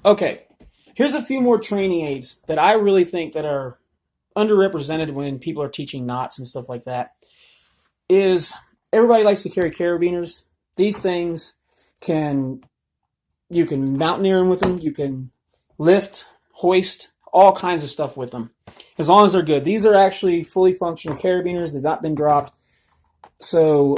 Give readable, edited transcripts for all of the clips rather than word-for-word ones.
Okay, here's a few more training aids that I really think that are underrepresented when people are teaching knots and stuff like that. Is everybody likes to carry carabiners. These things you can mountaineer them with them, you can lift, hoist, all kinds of stuff with them, as long as they're good. These are actually fully functional carabiners. They've not been dropped, so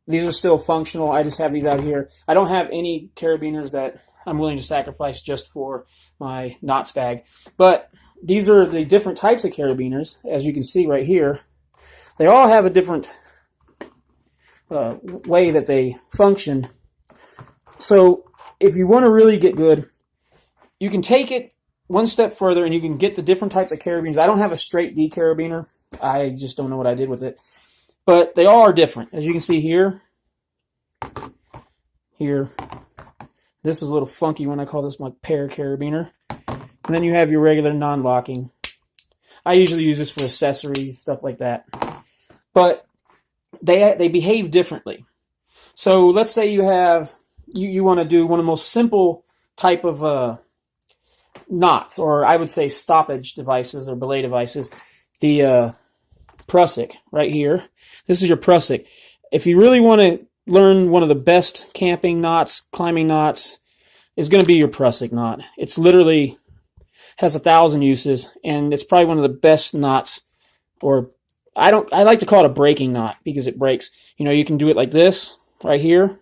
these are still functional. I just have these out here. I don't have any carabiners that I'm willing to sacrifice just for my knots bag, but these are the different types of carabiners. As you can see right here, they all have a different way that they function. So if you want to really get good, you can take it one step further and you can get the different types of carabiners. I don't have a straight D carabiner. I just don't know what I did with it. But they all are different. As you can see here, this is a little funky when I call this my pair carabiner. And then you have your regular non-locking. I usually use this for accessories, stuff like that. But they behave differently. So let's say you want to do one of the most simple type of knots, or I would say stoppage devices or belay devices. The prusik right here. This is your prusik. If you really want to learn one of the best camping knots, climbing knots, is going to be your prusik knot. It's literally has 1,000 uses, and it's probably one of the best knots. Or I like to call it a breaking knot because it breaks. You know, you can do it like this right here,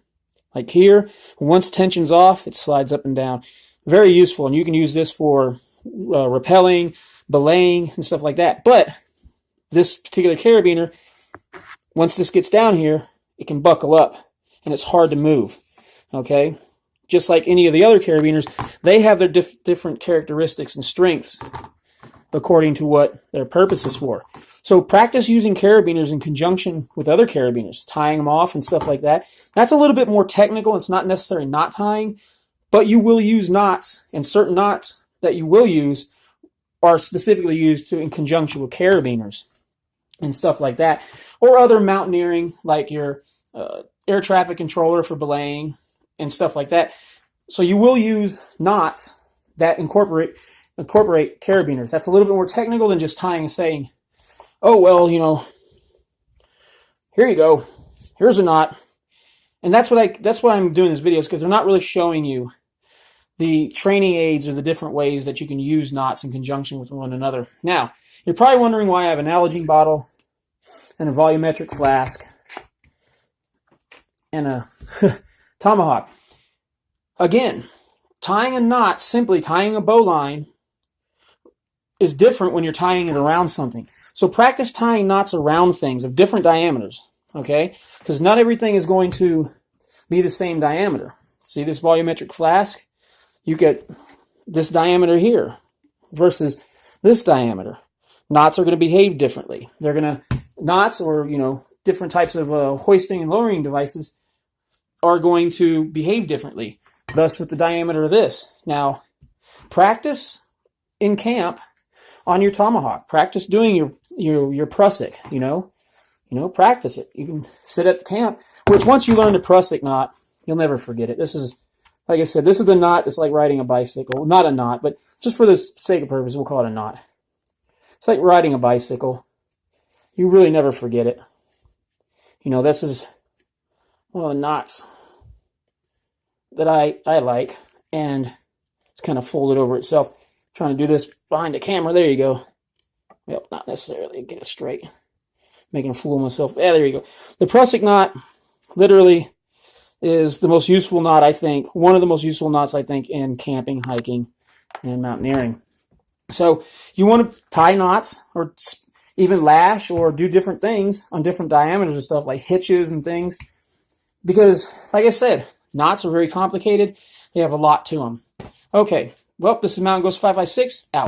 like here. Once tension's off, it slides up and down. Very useful, and you can use this for rappelling, belaying, and stuff like that. But this particular carabiner, once this gets down here, it can buckle up, and it's hard to move. Okay? Just like any of the other carabiners, they have their different characteristics and strengths according to what their purpose is for. So practice using carabiners in conjunction with other carabiners, tying them off and stuff like that. That's a little bit more technical. It's not necessarily knot tying, but you will use knots, and certain knots that you will use are specifically used in conjunction with carabiners and stuff like that, or other mountaineering, like your air traffic controller for belaying and stuff like that. So you will use knots that incorporate carabiners. That's a little bit more technical than just tying and saying, oh, well, you know, here you go. Here's a knot. And that's why I'm doing this video, is because they're not really showing you the training aids or the different ways that you can use knots in conjunction with one another. Now, you're probably wondering why I have an Nalgene bottle and a volumetric flask and a tomahawk. Again, tying a knot, simply tying a bowline, is different when you're tying it around something. So practice tying knots around things of different diameters, okay? Because not everything is going to be the same diameter. See this volumetric flask? You get this diameter here versus this diameter. Knots are going to behave differently. Knots, or, you know, different types of hoisting and lowering devices are going to behave differently. Thus with the diameter of this. Now, practice in camp on your tomahawk. Practice doing your prusik, you know, practice it. You can sit at the camp, which once you learn the prusik knot, you'll never forget it. This is, like I said, this is the knot that's like riding a bicycle. Not a knot, but just for the sake of purpose, we'll call it a knot. It's like riding a bicycle. You really never forget it. You know, this is one of the knots that I like, and it's kind of folded over itself. Trying to do this behind the camera. There you go. Yep, not necessarily. Get it straight. Making a fool of myself. Yeah, there you go. The prusik knot literally is the most useful knot, I think. One of the most useful knots, I think, in camping, hiking, and mountaineering. So you want to tie knots, or even lash, or do different things on different diameters and stuff, like hitches and things. Because, like I said, knots are very complicated. They have a lot to them. Okay. Well, this is Mountain Ghost 556, out.